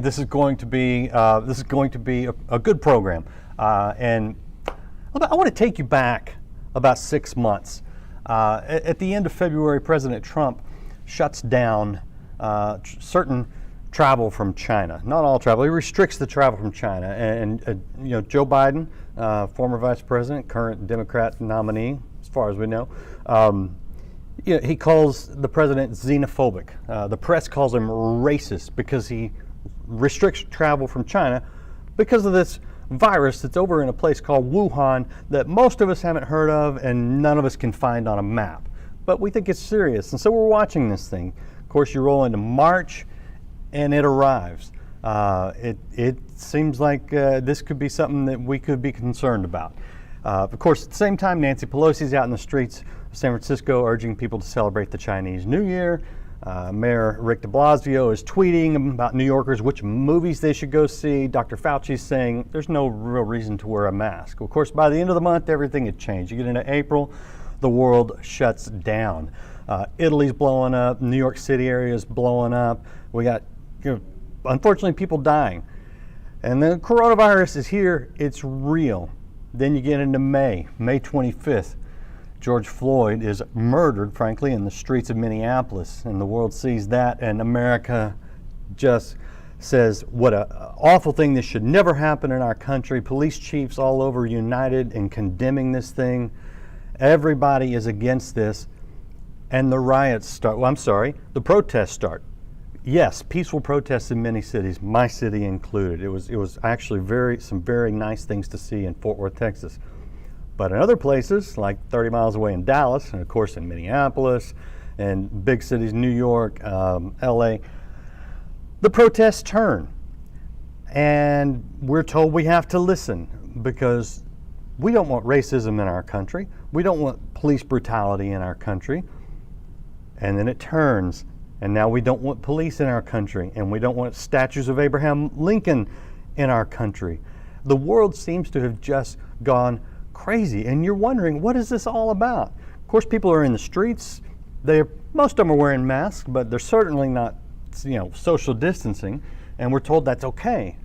this is going to be a good program, and I want to take you back about 6 months. At the end of February, President Trump shuts down certain travel from China. Not all travel. He restricts the travel from China. And Joe Biden, former vice president, current Democrat nominee, as far as we know, he calls the president xenophobic. The press calls him racist because he restricts travel from China because of this virus that's over in a place called Wuhan that most of us haven't heard of and none of us can find on a map. But we think it's serious, and so we're watching this thing. Of course, you roll into March, and it arrives. It seems like this could be something that we could be concerned about. Of course, at the same time, Nancy Pelosi's out in the streets of San Francisco urging people to celebrate the Chinese New Year. Mayor Rick de Blasio is tweeting about New Yorkers which movies they should go see. Dr. Fauci's saying there's no real reason to wear a mask. Of course, by the end of the month, everything had changed. You get into April, the world shuts down. Italy's blowing up. New York City area is blowing up. We got, unfortunately, people dying. And the coronavirus is here. It's real. Then you get into May 25th. George Floyd is murdered, frankly, in the streets of Minneapolis, and the world sees that, and America just says, what an awful thing. This should never happen in our country. Police chiefs all over united in condemning this thing. Everybody is against this, and the riots start. The protests start. Yes, peaceful protests in many cities, my city included. It was actually some very nice things to see in Fort Worth, Texas. But in other places, like 30 miles away in Dallas, and of course in Minneapolis, and big cities, New York, LA, the protests turn. And we're told we have to listen because we don't want racism in our country. We don't want police brutality in our country. And then it turns, and now we don't want police in our country, and we don't want statues of Abraham Lincoln in our country. The world seems to have just gone crazy, and you're wondering, what is this all about? Of course, people are in the streets. Most of them are wearing masks, but they're certainly not, social distancing, and we're told that's okay.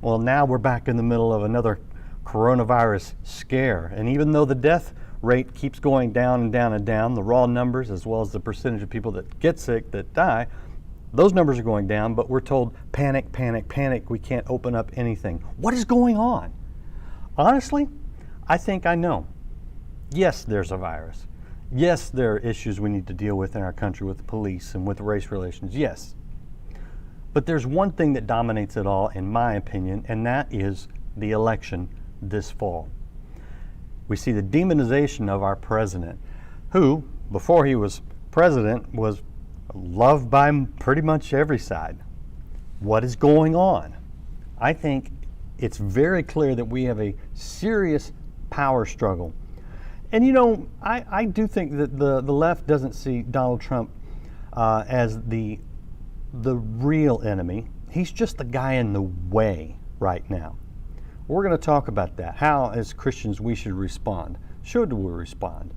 Well, now we're back in the middle of another coronavirus scare, and even though the death rate keeps going down and down and down, the raw numbers as well as the percentage of people that get sick, that die, those numbers are going down, but we're told panic, panic, panic. We can't open up anything. What is going on? Honestly, I think I know. Yes, there's a virus. Yes, there are issues we need to deal with in our country with the police and with race relations. Yes. But there's one thing that dominates it all, in my opinion, and that is the election this fall. We see the demonization of our president, who, before he was president, was loved by pretty much every side. What is going on? I think it's very clear that we have a serious power struggle. And I do think that the left doesn't see Donald Trump as the real enemy. He's just the guy in the way right now. We're going to talk about that, how as Christians we should respond. Should we respond?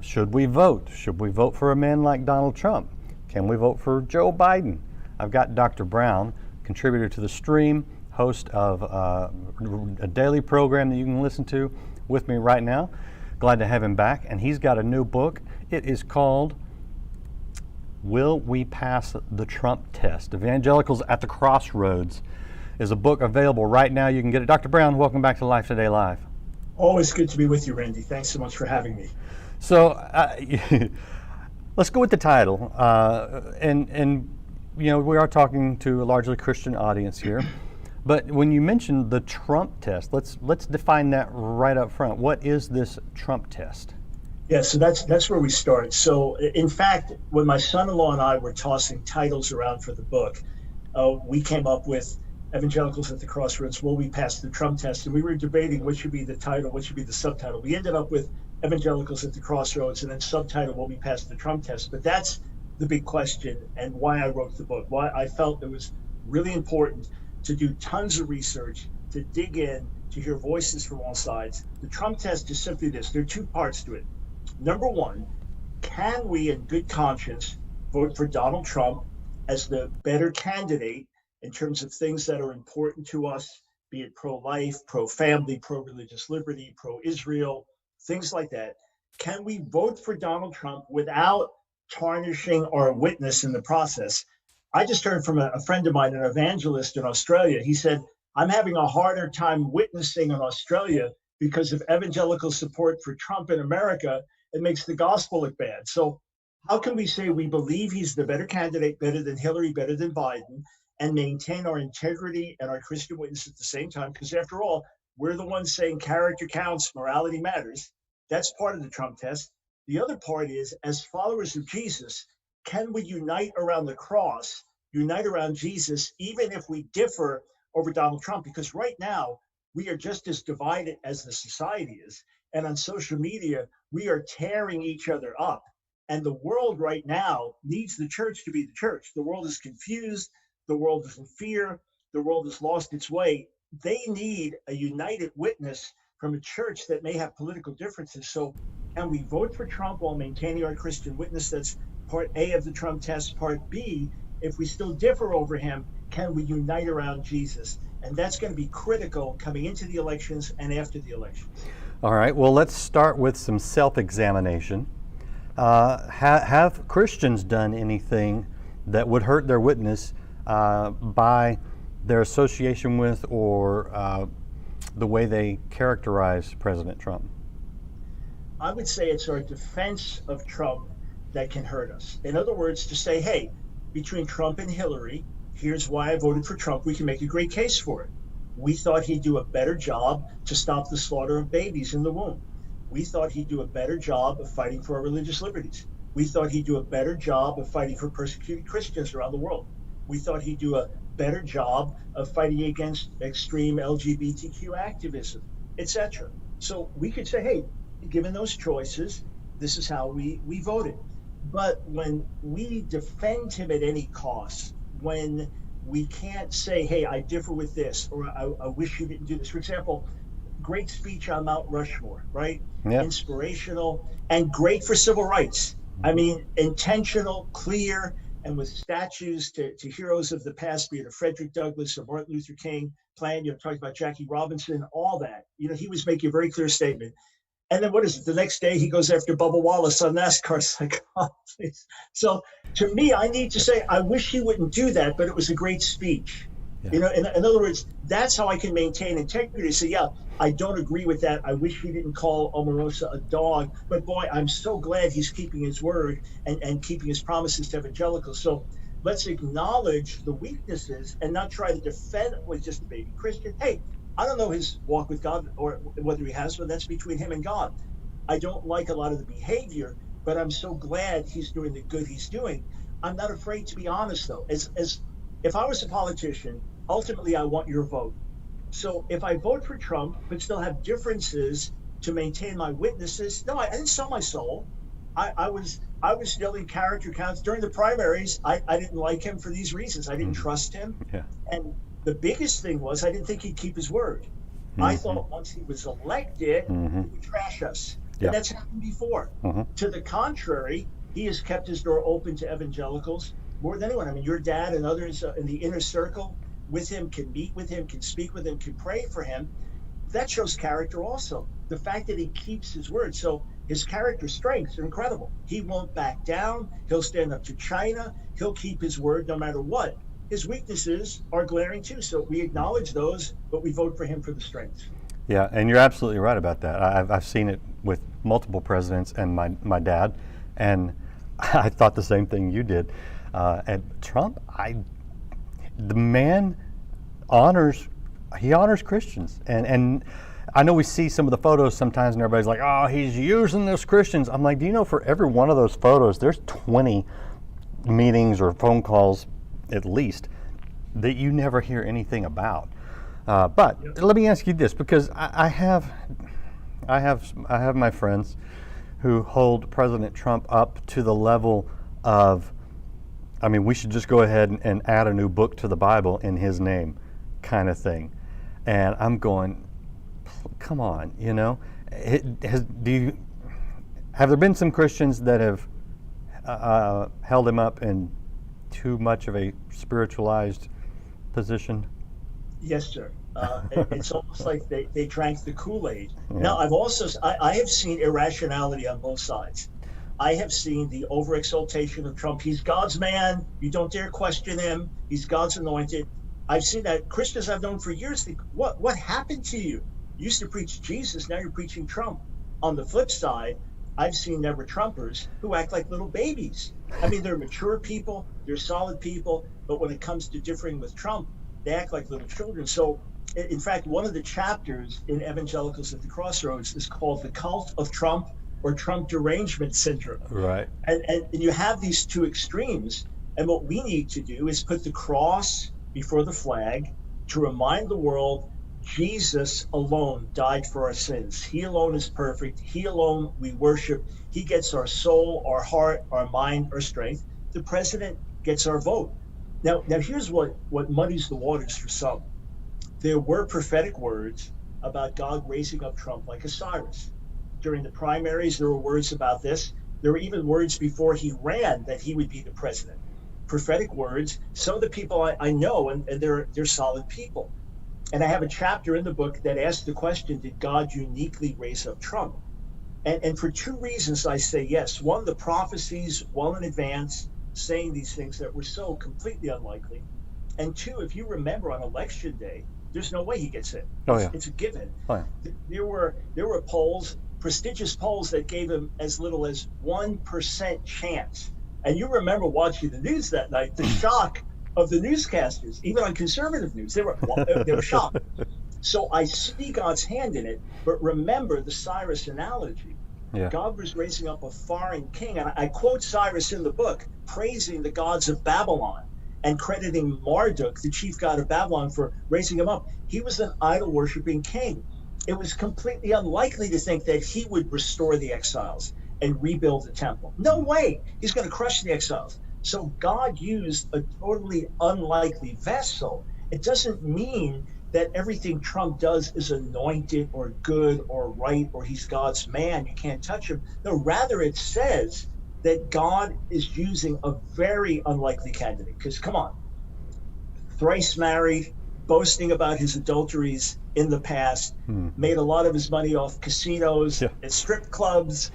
Should we vote? Should we vote for a man like Donald Trump? Can we vote for Joe Biden? I've got Dr. Brown, contributor to the stream, host of a daily program that you can listen to with me right now. Glad to have him back. And he's got a new book. It is called Will We Pass the Trump Test? Evangelicals at the Crossroads is a book available right now. You can get it. Dr. Brown, welcome back to Life Today Live. Always good to be with you, Randy. Thanks so much for having me. So let's go with the title. And we are talking to a largely Christian audience here. But when you mentioned the Trump test, let's define that right up front. What is this Trump test? Yeah, so that's where we start. So in fact, when my son-in-law and I were tossing titles around for the book, we came up with Evangelicals at the Crossroads, Will We Pass the Trump Test? And we were debating what should be the title, what should be the subtitle. We ended up with Evangelicals at the Crossroads and then subtitle, Will We Pass the Trump Test? But that's the big question and why I wrote the book, why I felt it was really important to do tons of research, to dig in, to hear voices from all sides. The Trump test is simply this. There are two parts to it. Number one, can we in good conscience vote for Donald Trump as the better candidate in terms of things that are important to us, be it pro-life, pro-family, pro-religious liberty, pro-Israel, things like that. Can we vote for Donald Trump without tarnishing our witness in the process? I just heard from a friend of mine, an evangelist in Australia. He said, I'm having a harder time witnessing in Australia because of evangelical support for Trump in America. It makes the gospel look bad. So how can we say we believe he's the better candidate, better than Hillary, better than Biden, and maintain our integrity and our Christian witness at the same time? Because after all, we're the ones saying character counts, morality matters. That's part of the Trump test. The other part is, as followers of Jesus, can we unite around the cross, unite around Jesus, even if we differ over Donald Trump? Because right now, we are just as divided as the society is. And on social media, we are tearing each other up. And the world right now needs the church to be the church. The world is confused. The world is in fear. The world has lost its way. They need a united witness from a church that may have political differences. So can we vote for Trump while maintaining our Christian witness? That's part A of the Trump test. Part B, if we still differ over him, can we unite around Jesus? And that's going to be critical coming into the elections and after the elections. All right, well, let's start with some self-examination. Have Christians done anything that would hurt their witness by their association with or the way they characterize President Trump? I would say it's our defense of Trump that can hurt us. In other words, to say, hey, between Trump and Hillary, here's why I voted for Trump. We can make a great case for it. We thought he'd do a better job to stop the slaughter of babies in the womb. We thought he'd do a better job of fighting for our religious liberties. We thought he'd do a better job of fighting for persecuted Christians around the world. We thought he'd do a better job of fighting against extreme LGBTQ activism, etc. So we could say, hey, given those choices, this is how we voted. But when we defend him at any cost, when we can't say, hey, I differ with this, or I wish you didn't do this. For example, great speech on Mount Rushmore, right? Yep. Inspirational and great for civil rights. I mean, intentional, clear, and with statues to heroes of the past, be it a Frederick Douglass or Martin Luther King, talking about Jackie Robinson, all that. He was making a very clear statement. And then what is it? The next day he goes after Bubba Wallace on NASCAR. It's like, oh, please. So to me, I need to say, I wish he wouldn't do that, but it was a great speech. Yeah. In other words, that's how I can maintain integrity. So yeah, I don't agree with that. I wish he didn't call Omarosa a dog, but boy, I'm so glad he's keeping his word and keeping his promises to evangelicals. So let's acknowledge the weaknesses and not try to defend it with just a baby Christian. Hey, I don't know his walk with God or whether he has, but that's between him and God. I don't like a lot of the behavior, but I'm so glad he's doing the good he's doing. I'm not afraid to be honest, though. As if I was a politician, ultimately I want your vote. So if I vote for Trump, but still have differences to maintain my witnesses, no, I didn't sell my soul. I was still in character counts during the primaries. I didn't like him for these reasons. I didn't trust him. Yeah. And the biggest thing was I didn't think he'd keep his word. I thought once he was elected, he would trash us. Yep. And that's happened before. To the contrary, he has kept his door open to evangelicals more than anyone. I mean, your dad and others in the inner circle with him can meet with him, can speak with him, can pray for him. That shows character also. The fact that he keeps his word. So his character strengths are incredible. He won't back down. He'll stand up to China. He'll keep his word no matter what. His weaknesses are glaring too. So we acknowledge those, but we vote for him for the strengths. Yeah, and you're absolutely right about that. I've seen it with multiple presidents and my dad, and I thought the same thing you did. And Trump, the man honors Christians, and I know we see some of the photos sometimes, and everybody's like, "Oh, he's using those Christians." I'm like, do you know for every one of those photos, there's 20 meetings or phone calls at least that you never hear anything about. But let me ask you this, because I have my friends who hold President Trump up to the level of, I mean, we should just go ahead and add a new book to the Bible in his name, kind of thing. And I'm going, come on, have there been some Christians that have held him up in too much of a spiritualized position? Yes, sir. It's almost like they drank the Kool-Aid. Yeah. Now, I have seen irrationality on both sides. I have seen the overexaltation of Trump. He's God's man. You don't dare question him. He's God's anointed. I've seen that. Christians I've known for years think, what happened to you? You used to preach Jesus, now you're preaching Trump. On the flip side, I've seen never Trumpers who act like little babies. I mean, they're mature people, they're solid people, but when it comes to differing with Trump, they act like little children. So, in fact, one of the chapters in Evangelicals at the Crossroads is called The Cult of Trump, or Trump Derangement Syndrome. Right. And you have these two extremes. And what we need to do is put the cross before the flag to remind the world Jesus alone died for our sins. He alone is perfect. He alone we worship. He gets our soul, our heart, our mind, our strength. The president gets our vote. Now here's what muddies the waters for some. There were prophetic words about God raising up Trump like a Cyrus. During the primaries, there were words about this. There were even words before he ran that he would be the president. Prophetic words. Some of the people I know, and they're solid people. And I have a chapter in the book that asks the question, did God uniquely raise up Trump? And for two reasons I say yes. One, the prophecies well in advance, saying these things that were so completely unlikely. And two, if you remember on election day, there's no way he gets in. Oh, yeah. It's a given. Oh, yeah. There were polls, prestigious polls, that gave him as little as 1% chance. And you remember watching the news that night, the shock of the newscasters, even on conservative news, they were shocked. So I see God's hand in it, but remember the Cyrus analogy. Yeah. God was raising up a foreign king, and I quote Cyrus in the book, praising the gods of Babylon and crediting Marduk, the chief god of Babylon, for raising him up. He was an idol-worshiping king. It was completely unlikely to think that he would restore the exiles and rebuild the temple. No way. He's going to crush the exiles. So God used a totally unlikely vessel. It doesn't mean that everything Trump does is anointed or good or right, or he's God's man, you can't touch him. No, rather it says that God is using a very unlikely candidate. Because come on, thrice married, boasting about his adulteries in the past, made a lot of his money off casinos and strip clubs,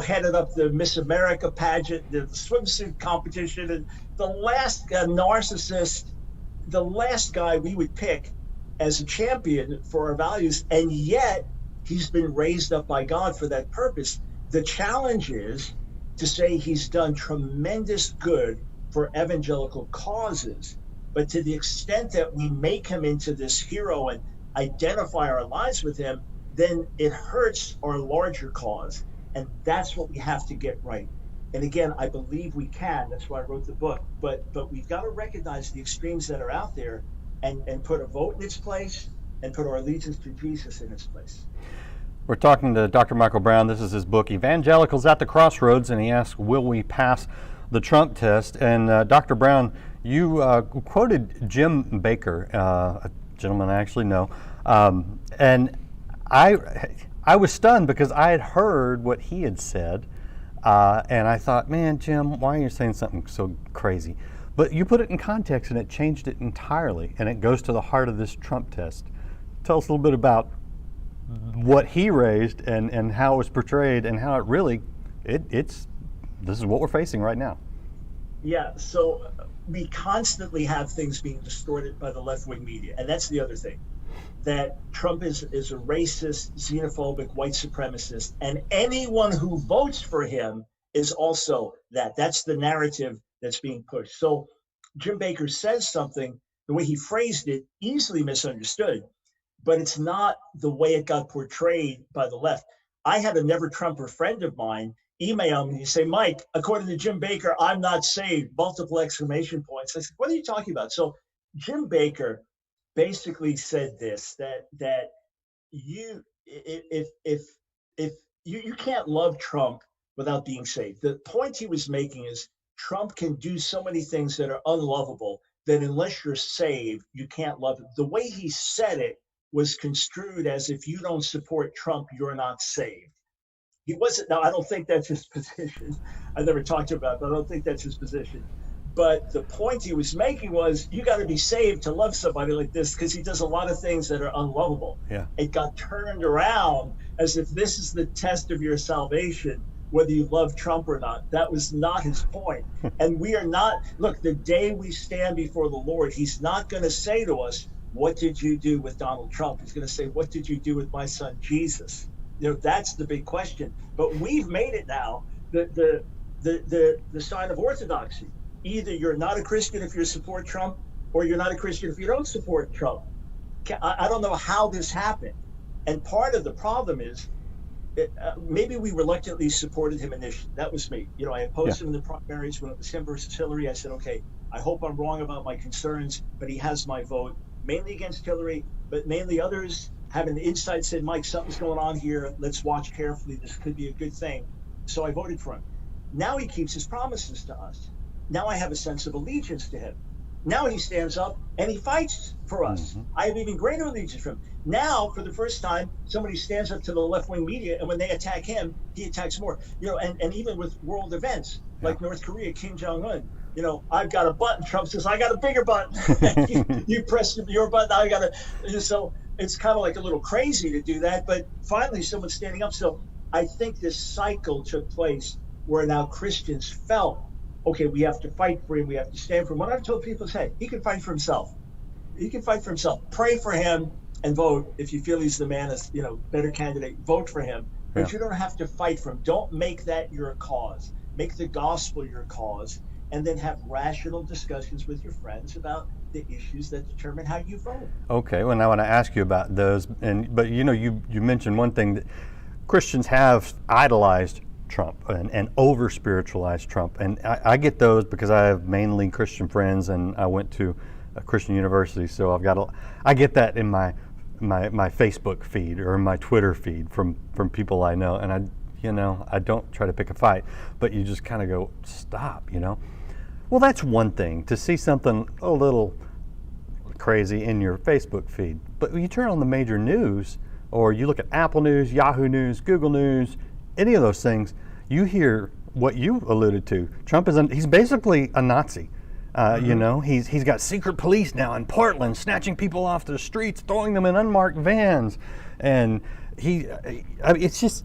headed up the Miss America pageant, the swimsuit competition, and the last narcissist, the last guy we would pick as a champion for our values, and yet he's been raised up by God for that purpose. The challenge is to say he's done tremendous good for evangelical causes, but to the extent that we make him into this hero and identify our lives with him, then it hurts our larger cause. And that's what we have to get right. And again, I believe we can. That's why I wrote the book. But we've got to recognize the extremes that are out there and put a vote in its place and put our allegiance to Jesus in its place. We're talking to Dr. Michael Brown. This is his book, Evangelicals at the Crossroads, and he asks, will we pass the Trump test? And Dr. Brown, you quoted Jim Baker, a gentleman I actually know, and I was stunned because I had heard what he had said, and I thought, man, Jim, why are you saying something so crazy? But you put it in context, and it changed it entirely, and it goes to the heart of this Trump test. Tell us a little bit about what he raised and how it was portrayed and how it really, this is what we're facing right now. Yeah, so we constantly have things being distorted by the left-wing media, and that's the other thing, that Trump is a racist, xenophobic, white supremacist, and anyone who votes for him is also that. That's the narrative that's being pushed. So Jim Baker says something, the way he phrased it, easily misunderstood, but it's not the way it got portrayed by the left. I had a never Trumper friend of mine email me and say, Mike, according to Jim Baker, I'm not saved, multiple exclamation points. I said, what are you talking about? So Jim Baker basically said this, that you, if you can't love Trump without being saved. The point he was making is Trump can do so many things that are unlovable that unless you're saved, you can't love him. The way he said it was construed as if you don't support Trump, you're not saved. He wasn't. Now, I don't think that's his position. I never talked about it, but I don't think that's his position. But the point he was making was, you got to be saved to love somebody like this, because he does a lot of things that are unlovable. Yeah. It got turned around as if this is the test of your salvation, whether you love Trump or not. That was not his point. And we are not, look, the day we stand before the Lord, he's not going to say to us, what did you do with Donald Trump? He's going to say, what did you do with my son, Jesus? That's the big question. But we've made it now the sign of orthodoxy. Either you're not a Christian if you support Trump, or you're not a Christian if you don't support Trump. I don't know how this happened. And part of the problem is, maybe we reluctantly supported him initially. That was me. I opposed him in the primaries when it was him versus Hillary. I said, okay, I hope I'm wrong about my concerns, but he has my vote, mainly against Hillary, but mainly others having the insight said, Mike, something's going on here. Let's watch carefully. This could be a good thing. So I voted for him. Now he keeps his promises to us. Now I have a sense of allegiance to him. Now he stands up and he fights for us. Mm-hmm. I have even greater allegiance for him. Now, for the first time, somebody stands up to the left-wing media, and when they attack him, he attacks more. And even with world events like North Korea, Kim Jong-un, I've got a button. Trump says, I got a bigger button. you press your button, I got a. So it's kind of like a little crazy to do that, but finally someone's standing up. So I think this cycle took place where now Christians felt, okay, we have to fight for him. We have to stand for him. What I've told people is, hey, he can fight for himself. He can fight for himself. Pray for him and vote. If you feel he's the man, better candidate, vote for him. But you don't have to fight for him. Don't make that your cause. Make the gospel your cause, and then have rational discussions with your friends about the issues that determine how you vote. Okay, well, now I want to ask you about those. But you mentioned one thing, that Christians have idolized Trump and over spiritualized Trump, and I get those because I have mainly Christian friends, and I went to a Christian university, so I get that in my Facebook feed or my Twitter feed from people I know, and I don't try to pick a fight, but you just kind of go, stop, Well, that's one thing, to see something a little crazy in your Facebook feed, but when you turn on the major news, or you look at Apple News, Yahoo News, Google News, any of those things, you hear what you alluded to. Trump he's basically a Nazi. He's got secret police now in Portland, snatching people off the streets, throwing them in unmarked vans, and it's just,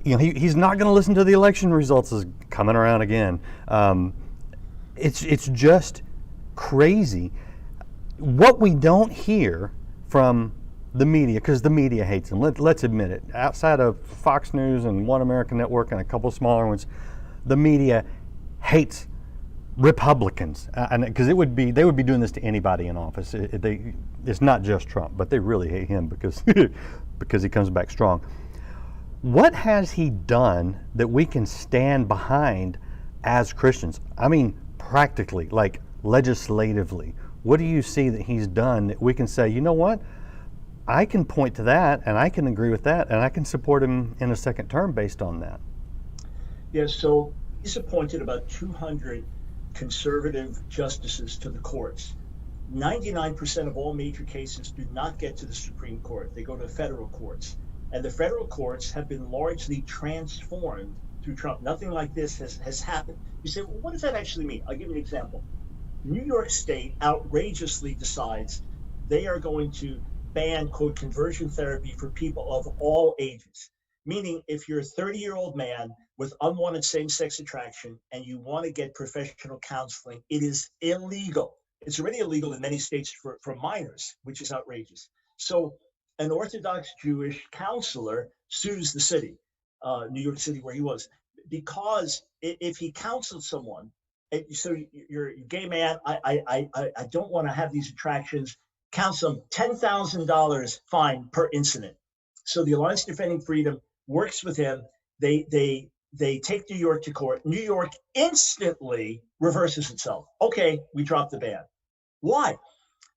he's not going to listen to the election results is coming around again. It's just crazy. What we don't hear from the media, because the media hates him. Let's admit it. Outside of Fox News and One American Network and a couple of smaller ones, the media hates Republicans, and because they would be doing this to anybody in office. It's not just Trump, but they really hate him because he comes back strong. What has he done that we can stand behind as Christians? I mean, practically, like legislatively. What do you see that he's done that we can say, you know what? I can point to that, and I can agree with that, and I can support him in a second term based on that. Yeah, so he's appointed about 200 conservative justices to the courts. 99% of all major cases do not get to the Supreme Court. They go to federal courts. And the federal courts have been largely transformed through Trump. Nothing like this has happened. You say, well, what does that actually mean? I'll give you an example. New York State outrageously decides they are going to ban, quote, conversion therapy for people of all ages. Meaning, if you're a 30-year-old man with unwanted same-sex attraction and you want to get professional counseling, it is illegal. It's already illegal in many states for minors, which is outrageous. So an Orthodox Jewish counselor sues the city, New York City, where he was, because if he counseled someone, so you're a gay man, I don't want to have these attractions, counsel him, $10,000 fine per incident. So the Alliance Defending Freedom works with him. They take New York to court. New York instantly reverses itself. Okay, we drop the ban. Why?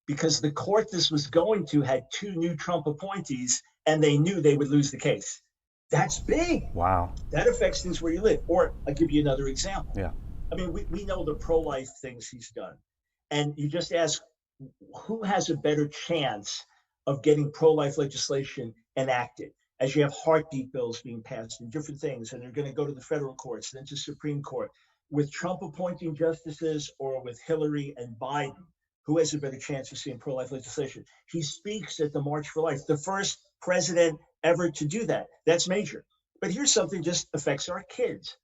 Because the court this was going to had 2 new Trump appointees, and they knew they would lose the case. That's big. Wow. That affects things where you live. Or I'll give you another example. Yeah. I mean, we know the pro-life things he's done. And you just ask, who has a better chance of getting pro-life legislation enacted? As you have heartbeat bills being passed and different things, and they're going to go to the federal courts, then to Supreme Court. with Trump appointing justices or with Hillary and Biden, who has a better chance of seeing pro-life legislation? He speaks at the March for Life, the first president ever to do that. That's major. But here's something just affects our kids.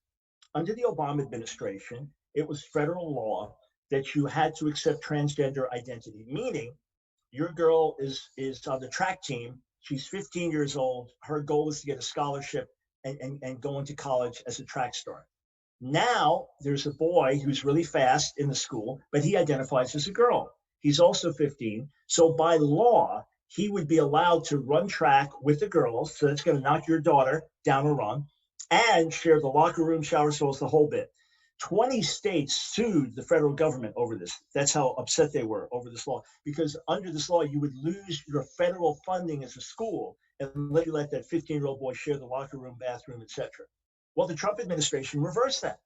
Under the Obama administration, it was federal law that you had to accept transgender identity, meaning your girl is on the track team. She's 15 years old. Her goal is to get a scholarship and go into college as a track star. Now there's a boy who's really fast in the school, but he identifies as a girl. He's also 15. So by law, he would be allowed to run track with the girls. So that's going to knock your daughter down a rung and share the locker room, shower stalls, the whole bit. 20 states sued the federal government over this. That's how upset they were over this law, because under this law, you would lose your federal funding as a school and let that 15-year-old boy share the locker room, bathroom, etc. Well, the Trump administration reversed that.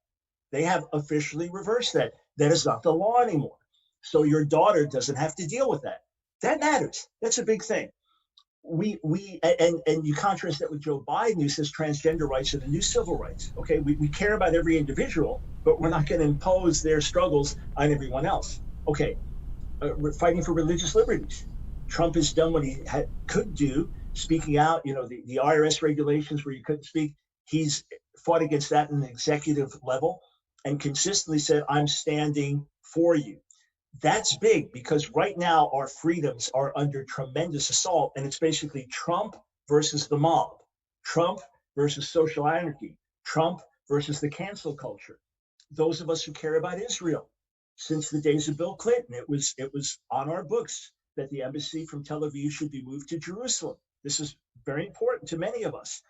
They have officially reversed that. That is not the law anymore. So your daughter doesn't have to deal with that. That matters. That's a big thing. And you contrast that with Joe Biden, who says transgender rights are the new civil rights. Okay, we care about every individual, but we're not going to impose their struggles on everyone else. Okay, we're fighting for religious liberties. Trump has done what he could do, speaking out. You know, the IRS regulations where you couldn't speak. He's fought against that in the executive level and consistently said, I'm standing for you. That's big, because right now our freedoms are under tremendous assault, and it's basically Trump versus the mob, Trump versus social anarchy, Trump versus the cancel culture. Those of us who care about Israel, since the days of Bill Clinton, it was on our books that the embassy from Tel Aviv should be moved to Jerusalem. This is very important to many of us.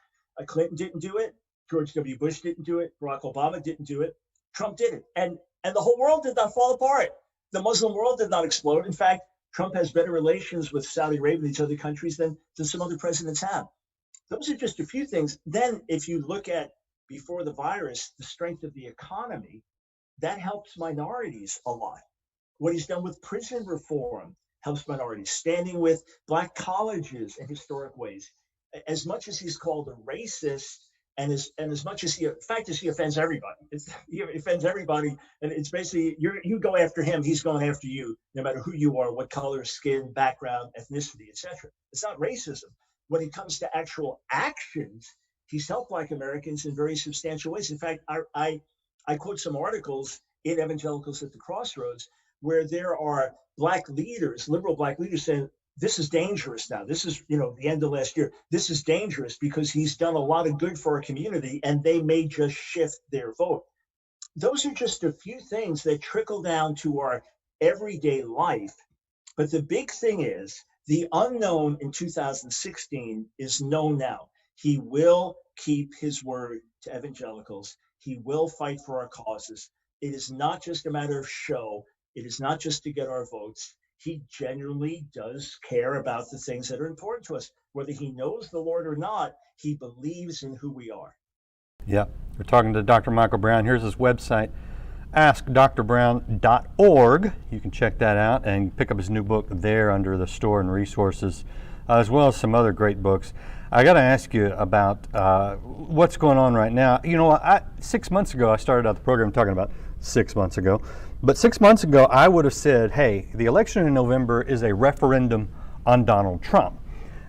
Clinton didn't do it. George W. Bush didn't do it. Barack Obama didn't do it. Trump did it. And the whole world did not fall apart. The Muslim world did not explode. In fact, Trump has better relations with Saudi Arabia and these other countries than some other presidents have. Those are just a few things. Then if you look at, before the virus, the strength of the economy, that helps minorities a lot. What he's done with prison reform helps minorities, standing with Black colleges in historic ways. As much as he's called a racist, and as much as he offends everybody. He offends everybody, and it's basically you go after him, he's going after you, no matter who you are, what color, skin, background, ethnicity, etc. It's not racism. When it comes to actual actions, he's helped Black Americans in very substantial ways. In fact, I quote some articles in Evangelicals at the Crossroads where there are Black leaders, liberal Black leaders, saying, this is dangerous now. This is, the end of last year. This is dangerous because he's done a lot of good for our community and they may just shift their vote. Those are just a few things that trickle down to our everyday life. But the big thing is the unknown in 2016 is known now. He will keep his word to evangelicals. He will fight for our causes. It is not just a matter of show. It is not just to get our votes. He genuinely does care about the things that are important to us. Whether he knows the Lord or not, he believes in who we are. Yeah, we're talking to Dr. Michael Brown. Here's his website, askdrbrown.org. You can check that out and pick up his new book there under the store and resources, as well as some other great books. I got to ask you about what's going on right now. 6 months ago, I started out the program talking about 6 months ago. But 6 months ago, I would have said, hey, the election in November is a referendum on Donald Trump.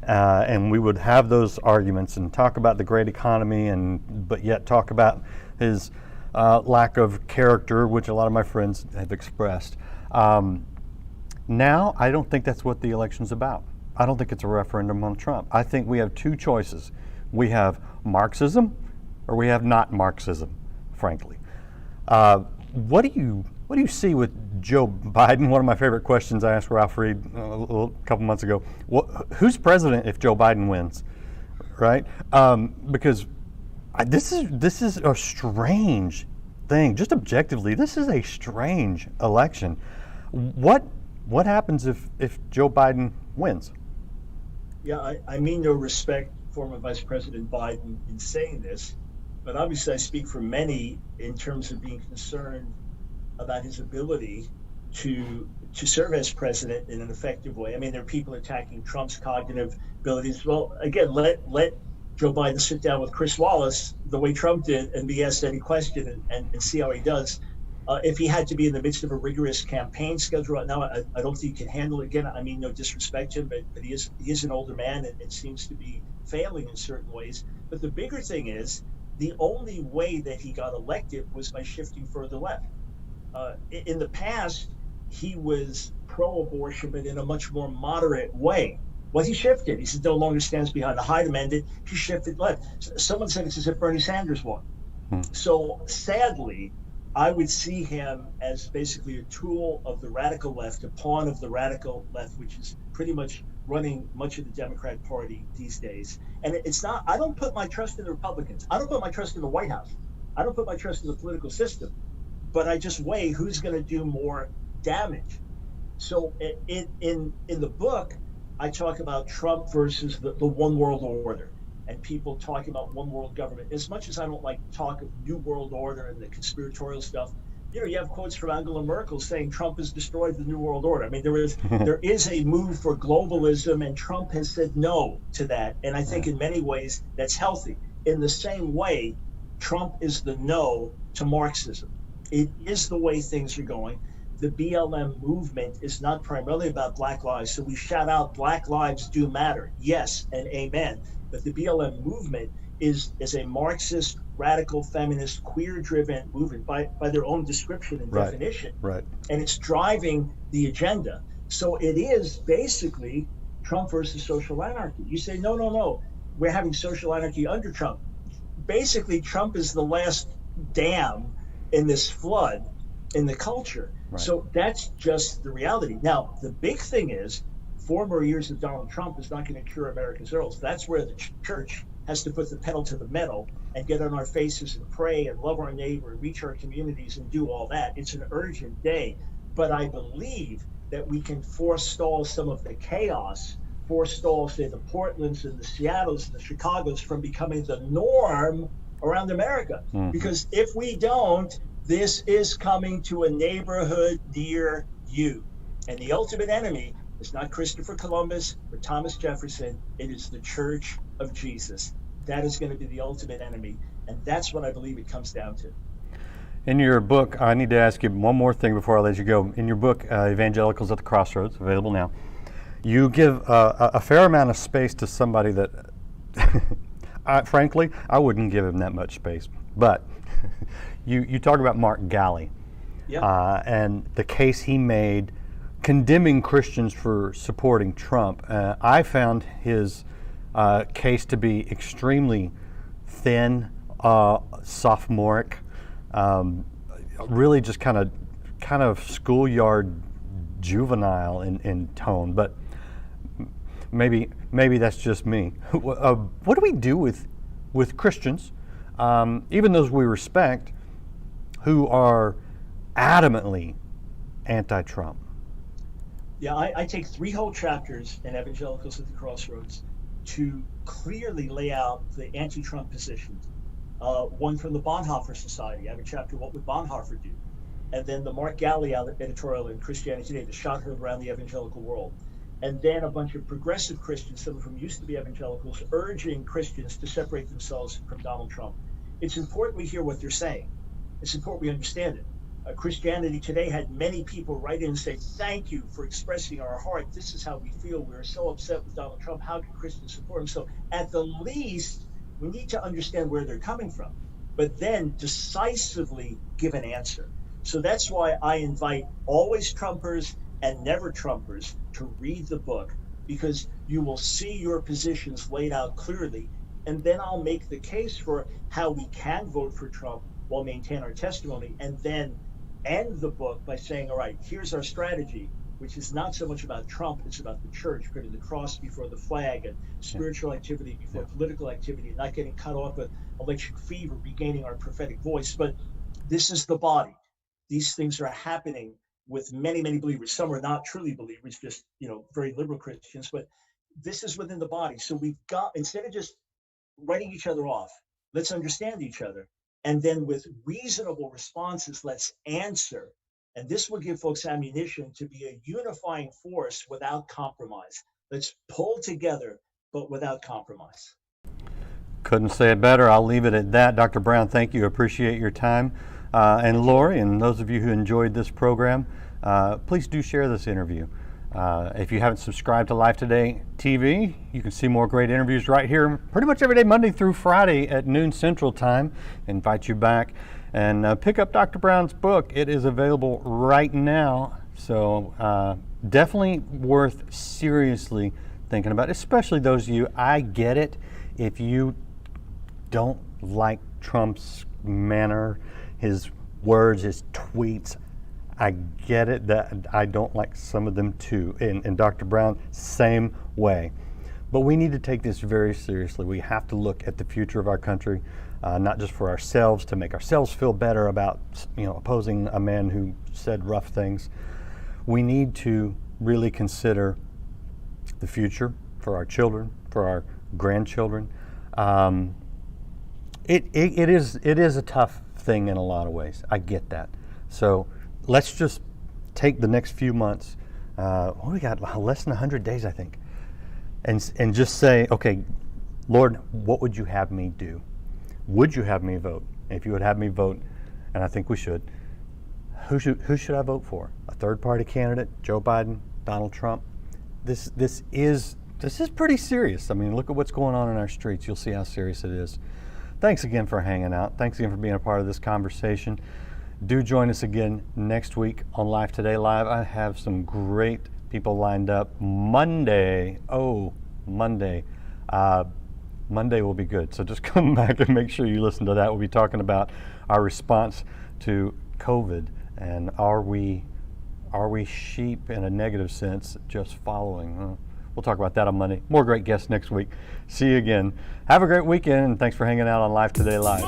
And we would have those arguments and talk about the great economy, but yet talk about his lack of character, which a lot of my friends have expressed. Now, I don't think that's what the election's about. I don't think it's a referendum on Trump. I think we have two choices. We have Marxism or we have not Marxism, frankly. What do you see with Joe Biden? One of my favorite questions I asked Ralph Reed a couple months ago. Who's president if Joe Biden wins? Right? Because this is a strange thing. Just objectively, this is a strange election. What happens if Joe Biden wins? Yeah, I mean no respect for former Vice President Biden in saying this, but obviously I speak for many in terms of being concerned about his ability to serve as president in an effective way. I mean, there are people attacking Trump's cognitive abilities. Well, again, let Joe Biden sit down with Chris Wallace the way Trump did and be asked any question and see how he does. If he had to be in the midst of a rigorous campaign schedule right now, I don't think he can handle it. Again, I mean, no disrespect to him, but he is an older man and seems to be failing in certain ways. But the bigger thing is the only way that he got elected was by shifting further left. In the past, he was pro-abortion, but in a much more moderate way. Well, he shifted. He said no longer stands behind the Hyde Amendment. He shifted left. Someone said it's as if Bernie Sanders won. So sadly, I would see him as basically a tool of the radical left, a pawn of the radical left, which is pretty much running much of the Democrat Party these days. And it's not, I don't put my trust in the Republicans. I don't put my trust in the White House. I don't put my trust in the political system. But I just weigh who's going to do more damage. So in the book, I talk about Trump versus the one world order, and people talking about one world government. As much as I don't like talk of new world order and the conspiratorial stuff, you have quotes from Angela Merkel saying Trump has destroyed the new world order. I mean, there is a move for globalism, and Trump has said no to that. And I think in many ways that's healthy. In the same way, Trump is the no to Marxism. It is the way things are going. The BLM movement is not primarily about Black lives. So we shout out Black lives do matter. Yes, and amen. But the BLM movement is a Marxist, radical, feminist, queer-driven movement by their own description and definition. Right. And it's driving the agenda. So it is basically Trump versus social anarchy. You say, no, we're having social anarchy under Trump. Basically, Trump is the last dam in this flood in the culture. Right. So that's just the reality. Now, the big thing is 4 more years of Donald Trump is not going to cure America's ills. That's where the church has to put the pedal to the metal and get on our faces and pray and love our neighbor and reach our communities and do all that. It's an urgent day. But I believe that we can forestall some of the chaos, forestall, say, the Portlands and the Seattles and the Chicagos from becoming the norm around America. Because if we don't, this is coming to a neighborhood near you. And the ultimate enemy is not Christopher Columbus or Thomas Jefferson. It is the Church of Jesus. That is going to be the ultimate enemy. And that's what I believe it comes down to. In your book, I need to ask you one more thing before I let you go. In your book, Evangelicals at the Crossroads, available now, you give a fair amount of space to somebody that, frankly, I wouldn't give him that much space. But you talk about Mark Galli, and the case he made condemning Christians for supporting Trump. I found his case to be extremely thin, sophomoric, really just kind of schoolyard juvenile in tone. But maybe that's just me. What do we do with Christians, even those we respect, who are adamantly anti-Trump? Yeah, I take 3 whole chapters in Evangelicals at the Crossroads to clearly lay out the anti-Trump positions. One from the Bonhoeffer Society. I have a chapter, What Would Bonhoeffer Do? And then the Mark Galli editorial in Christianity Today, the shot heard around the evangelical world. And then a bunch of progressive Christians, some of whom used to be evangelicals, urging Christians to separate themselves from Donald Trump. It's important we hear what they're saying. It's important we understand it. Christianity Today had many people write in and say, thank you for expressing our heart. This is how we feel. We're so upset with Donald Trump. How can Christians support him? So at the least, we need to understand where they're coming from, but then decisively give an answer. So that's why I invite always Trumpers and never Trumpers to read the book, because you will see your positions laid out clearly. And then I'll make the case for how we can vote for Trump while maintain our testimony, and then end the book by saying, all right, here's our strategy, which is not so much about Trump, it's about the church, putting the cross before the flag and spiritual activity before political activity, not getting cut off with electric fever, regaining our prophetic voice. But this is the body. These things are happening with many, many believers. Some are not truly believers, just, very liberal Christians, but this is within the body. So we've got, instead of just writing each other off, let's understand each other. And then with reasonable responses, let's answer. And this will give folks ammunition to be a unifying force without compromise. Let's pull together, but without compromise. Couldn't say it better. I'll leave it at that. Dr. Brown, thank you. Appreciate your time. And Lori, and those of you who enjoyed this program, please do share this interview. If you haven't subscribed to Life Today TV, you can see more great interviews right here pretty much every day, Monday through Friday at noon Central Time. I invite you back and pick up Dr. Brown's book. It is available right now. So definitely worth seriously thinking about, especially those of you, I get it, if you don't like Trump's manner, his words, his tweets. I get it that I don't like some of them too. And Dr. Brown, same way. But we need to take this very seriously. We have to look at the future of our country, not just for ourselves, to make ourselves feel better about, opposing a man who said rough things. We need to really consider the future for our children, for our grandchildren. It is a tough thing in a lot of ways. I get that. So let's just take the next few months. We got less than 100 days, I think, and just say, okay, Lord, what would you have me do? Would you have me vote? If you would have me vote, and I think we should, who should I vote for? A third-party candidate? Joe Biden? Donald Trump? This is pretty serious. I mean, look at what's going on in our streets. You'll see how serious it is. Thanks again for hanging out. Thanks again for being a part of this conversation. Do join us again next week on Life Today Live. I have some great people lined up. Monday will be good. So just come back and make sure you listen to that. We'll be talking about our response to COVID, and are we sheep in a negative sense, just following? We'll talk about that on Monday. More great guests next week. See you again. Have a great weekend, and thanks for hanging out on Life Today Live.